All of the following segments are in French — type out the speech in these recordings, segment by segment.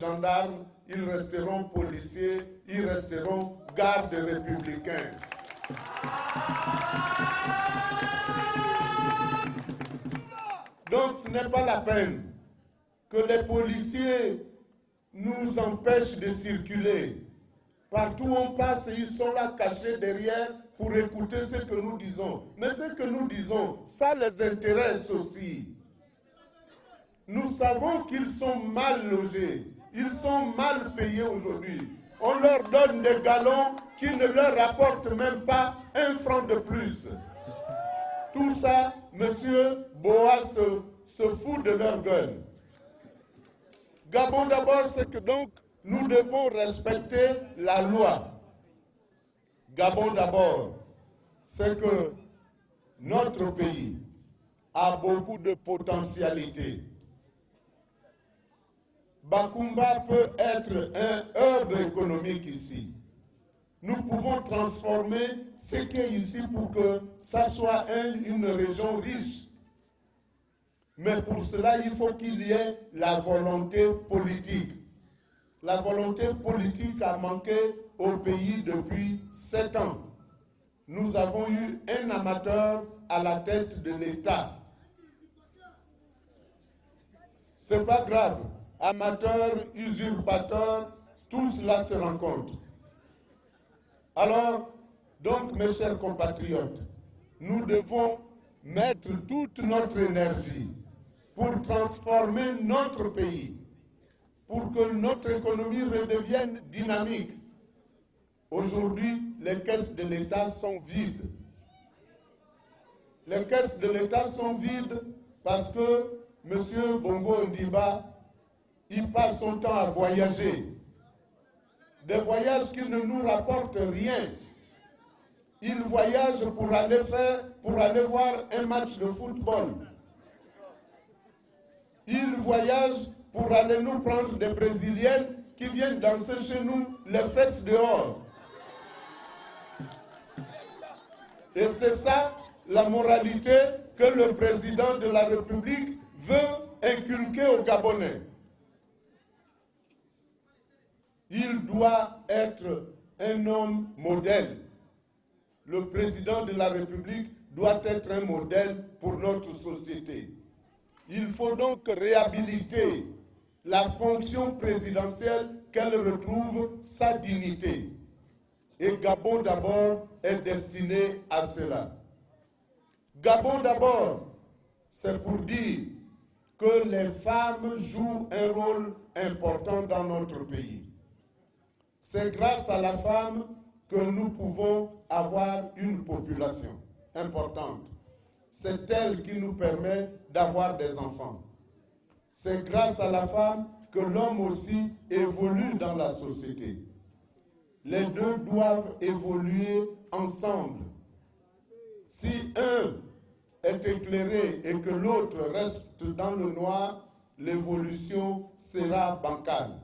gendarmes, ils resteront policiers, ils resteront gardes républicains. Donc ce n'est pas la peine que les policiers nous empêchent de circuler. Partout où on passe, ils sont là cachés derrière pour écouter ce que nous disons. Mais ce que nous disons, ça les intéresse aussi. Nous savons qu'ils sont mal logés, ils sont mal payés aujourd'hui. On leur donne des galons qui ne leur rapportent même pas 1 franc de plus. Tout ça, M. Boa se fout de leur gueule. Gabon d'abord, c'est que donc nous devons respecter la loi. Gabon d'abord, c'est que notre pays a beaucoup de potentialités. Bakumba peut être un hub économique ici. Nous pouvons transformer ce qui est ici pour que ça soit une région riche. Mais pour cela, il faut qu'il y ait la volonté politique. La volonté politique a manqué au pays depuis 7 ans. Nous avons eu un amateur à la tête de l'État. C'est pas grave. Amateurs, usurpateurs, tout cela se rencontre. Alors, donc, mes chers compatriotes, nous devons mettre toute notre énergie pour transformer notre pays, pour que notre économie redevienne dynamique. Aujourd'hui, les caisses de l'État sont vides. Les caisses de l'État sont vides parce que M. Bongo Ondimba, il passe son temps à voyager. Des voyages qui ne nous rapportent rien. Il voyage pour aller voir un match de football. Il voyage pour aller nous prendre des Brésiliennes qui viennent danser chez nous les fesses dehors. Et c'est ça la moralité que le président de la République veut inculquer aux Gabonais. Il doit être un homme modèle. Le président de la République doit être un modèle pour notre société. Il faut donc réhabiliter la fonction présidentielle, qu'elle retrouve sa dignité. Et Gabon d'abord est destiné à cela. Gabon d'abord, c'est pour dire que les femmes jouent un rôle important dans notre pays. C'est grâce à la femme que nous pouvons avoir une population importante. C'est elle qui nous permet d'avoir des enfants. C'est grâce à la femme que l'homme aussi évolue dans la société. Les deux doivent évoluer ensemble. Si un est éclairé et que l'autre reste dans le noir, l'évolution sera bancale.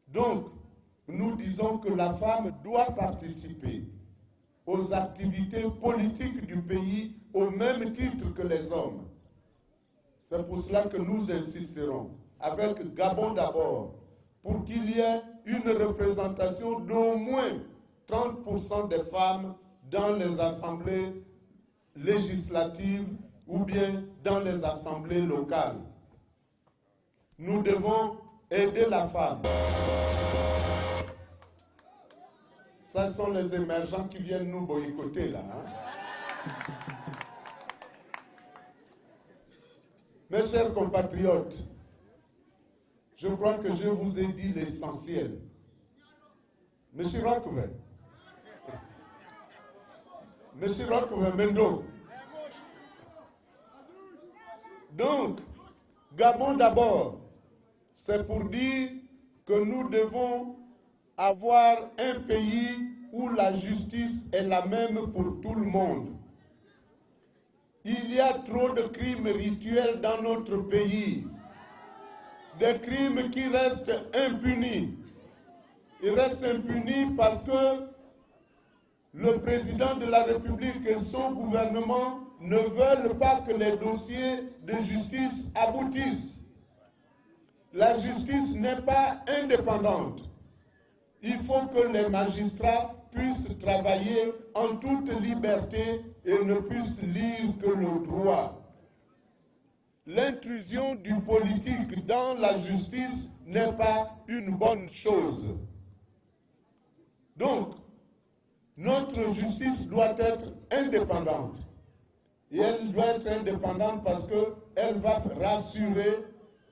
Donc, nous disons que la femme doit participer aux activités politiques du pays au même titre que les hommes. C'est pour cela que nous insisterons, avec Gabon d'abord, pour qu'il y ait une représentation d'au moins 30% des femmes dans les assemblées législatives ou bien dans les assemblées locales. Nous devons aider la femme. Ce sont les émergents qui viennent nous boycotter là. Mes chers compatriotes, je crois que je vous ai dit l'essentiel. Monsieur Rockwe, Mendo. Donc, Gabon d'abord, c'est pour dire que nous devons avoir un pays où la justice est la même pour tout le monde. Il y a trop de crimes rituels dans notre pays. Des crimes qui restent impunis. Ils restent impunis parce que le président de la République et son gouvernement ne veulent pas que les dossiers de justice aboutissent. la justice n'est pas indépendante. Il faut que les magistrats puissent travailler en toute liberté et ne puissent lire que le droit. L'intrusion du politique dans la justice n'est pas une bonne chose. Donc, notre justice doit être indépendante. Et elle doit être indépendante parce qu'elle va rassurer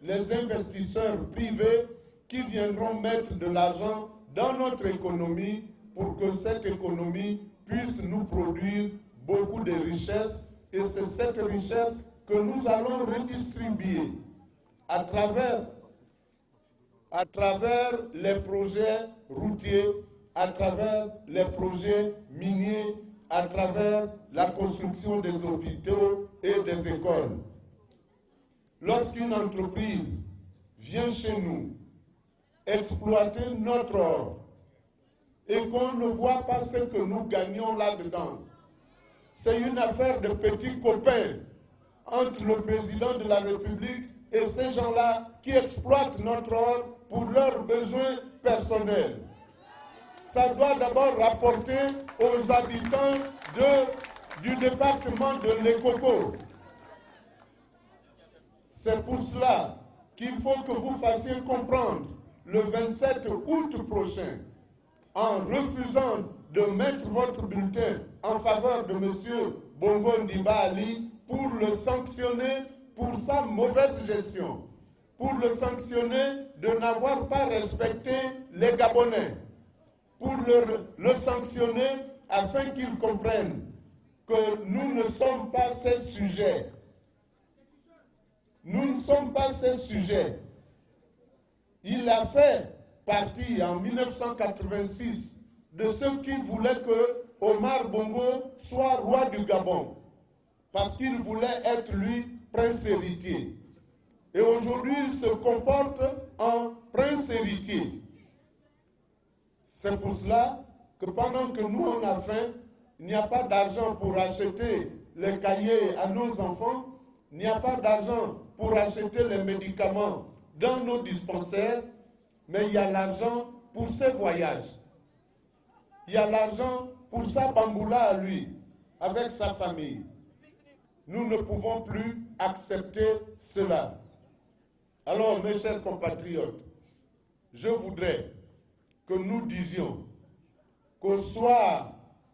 les investisseurs privés qui viendront mettre de l'argent dans notre économie pour que cette économie puisse nous produire beaucoup de richesses. Et c'est cette richesse que nous allons redistribuer à travers les projets routiers, à travers les projets miniers, à travers la construction des hôpitaux et des écoles. Lorsqu'une entreprise vient chez nous exploiter notre or et qu'on ne voit pas ce que nous gagnons là-dedans, c'est une affaire de petits copains entre le président de la République et ces gens-là qui exploitent notre or pour leurs besoins personnels. Ça doit d'abord rapporter aux habitants du département de l'Ekoko. C'est pour cela qu'il faut que vous fassiez comprendre le 27 août prochain, en refusant de mettre votre bulletin en faveur de M. Bongo Ndimba Ali pour le sanctionner pour sa mauvaise gestion, pour le sanctionner de n'avoir pas respecté les Gabonais, pour le sanctionner afin qu'ils comprennent que nous ne sommes pas ces sujets. Nous ne sommes pas ces sujets. Il a fait partie en 1986 de ceux qui voulaient que Omar Bongo soit roi du Gabon, parce qu'il voulait être, lui, prince héritier. Et aujourd'hui, il se comporte en prince héritier. C'est pour cela que pendant que nous, on a faim, il n'y a pas d'argent pour acheter les cahiers à nos enfants, il n'y a pas d'argent pour acheter les médicaments dans nos dispensaires, mais il y a l'argent pour ses voyages. Il y a l'argent pour sa bamboula à lui, avec sa famille. Nous ne pouvons plus accepter cela. Alors, mes chers compatriotes, je voudrais que nous disions qu'au soir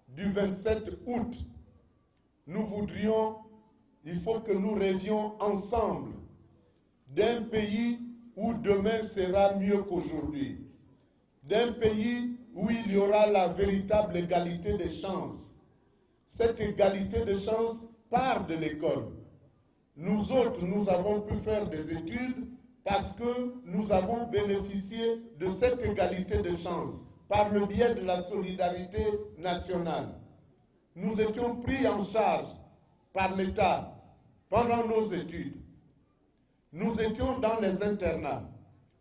du 27 août, nous voudrions, il faut que nous rêvions ensemble d'un pays où demain sera mieux qu'aujourd'hui, d'un pays où il y aura la véritable égalité des chances. Cette égalité de chances part de l'école. Nous autres, nous avons pu faire des études parce que nous avons bénéficié de cette égalité de chances par le biais de la solidarité nationale. Nous étions pris en charge par l'État pendant nos études. Nous étions dans les internats.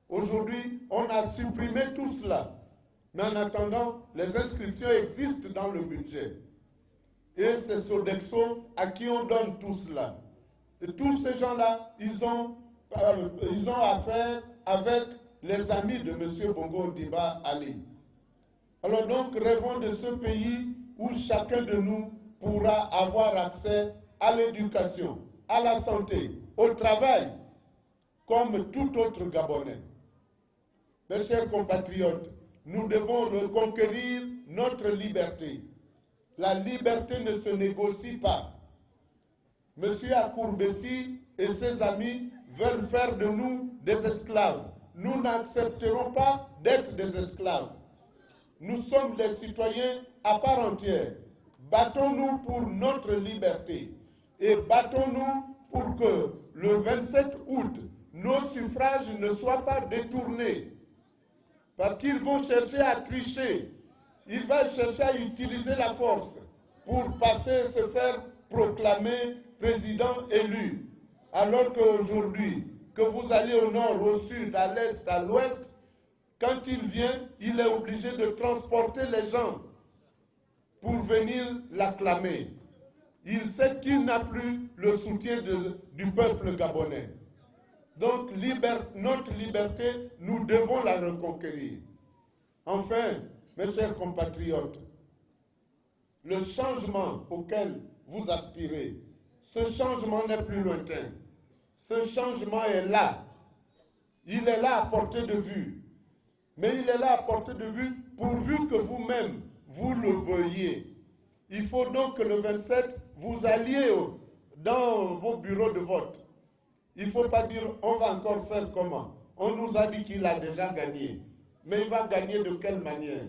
Aujourd'hui, on a supprimé tout cela. Mais en attendant, les inscriptions existent dans le budget. Et c'est Sodexo à qui on donne tout cela. Et tous ces gens-là, ils ont affaire avec les amis de M. Bongo Ndimba Ali. Alors donc, rêvons de ce pays où chacun de nous pourra avoir accès à l'éducation, à la santé, au travail, comme tout autre Gabonais. Mes chers compatriotes, nous devons reconquérir notre liberté. La liberté ne se négocie pas. M. Akourbessi et ses amis veulent faire de nous des esclaves. Nous n'accepterons pas d'être des esclaves. Nous sommes des citoyens à part entière. Battons-nous pour notre liberté et battons-nous pour que le 27 août, nos suffrages ne soient pas détournés. Parce qu'ils vont chercher à tricher. Ils vont chercher à utiliser la force pour passer, se faire proclamer président élu. Alors qu'aujourd'hui, que vous allez au nord, au sud, à l'est, à l'ouest, quand il vient, il est obligé de transporter les gens pour venir l'acclamer. Il sait qu'il n'a plus le soutien du peuple gabonais. Donc notre liberté, nous devons la reconquérir. Enfin, mes chers compatriotes, le changement auquel vous aspirez, ce changement n'est plus lointain. Ce changement est là. Il est là à portée de vue. Mais il est là à portée de vue pourvu que vous-même, vous le veuillez. Il faut donc que le 27, vous alliez dans vos bureaux de vote. Il ne faut pas dire on va encore faire comment. On nous a dit qu'il a déjà gagné. Mais il va gagner de quelle manière?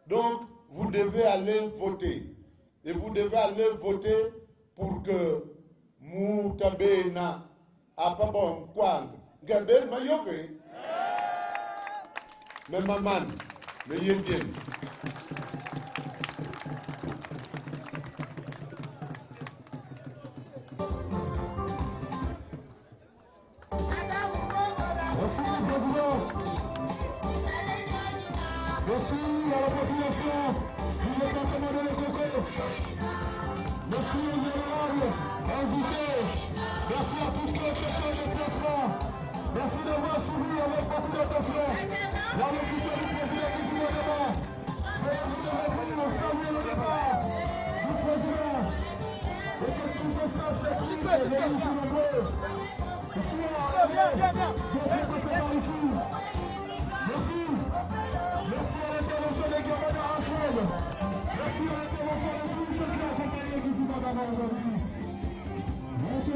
Donc, vous devez aller voter. Et vous devez aller voter pour que Moutabena Apabon Kwang Gabel Mayoke. Mais maman, mais yédien. Merci à la population du département de l'Ekoko. Merci aux honorables invités. Merci à tous qui ont effectué le déplacement. Merci d'avoir suivi avec beaucoup d'attention l'allocution du président Isidore Dama. Veuillez vous lever, saluer le départ du président et que tous les staff techniques réunis sur le bleu. Merci à ici. Merci. Merci à l'intervention des gamins de Alfred. Merci à l'intervention de tous ceux qui ont accompagné le président d'avant aujourd'hui. On se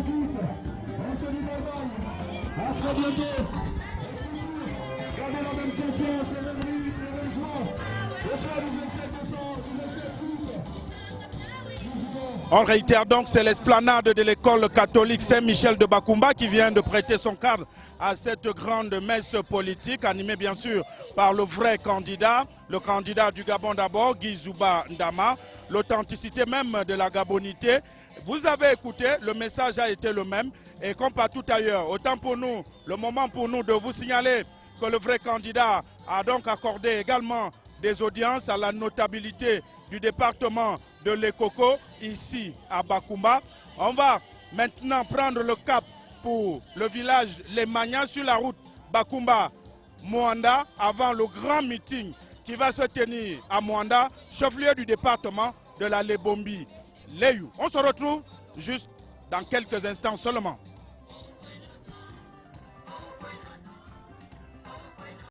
quitte Allemagne. À très bientôt. Et surtout, gardez la même confiance, le même rythme, le même joie. Le soir du 27 décembre, du 27 août. On réitère donc, c'est l'esplanade de l'école catholique Saint-Michel de Bakoumba qui vient de prêter son cadre à cette grande messe politique, animée bien sûr par le vrai candidat, le candidat du Gabon d'abord, Guy Zouba Ndama, l'authenticité même de la gabonité. Vous avez écouté, le message a été le même, et comme partout ailleurs, autant pour nous, le moment pour nous de vous signaler que le vrai candidat a donc accordé également des audiences à la notabilité du département de l'Ekoko, ici à Bakoumba. On va maintenant prendre le cap pour le village Les Magnas sur la route Bakoumba-Moanda avant le grand meeting qui va se tenir à Moanda, chef-lieu du département de la Lebombi. Leyou. On se retrouve juste dans quelques instants seulement.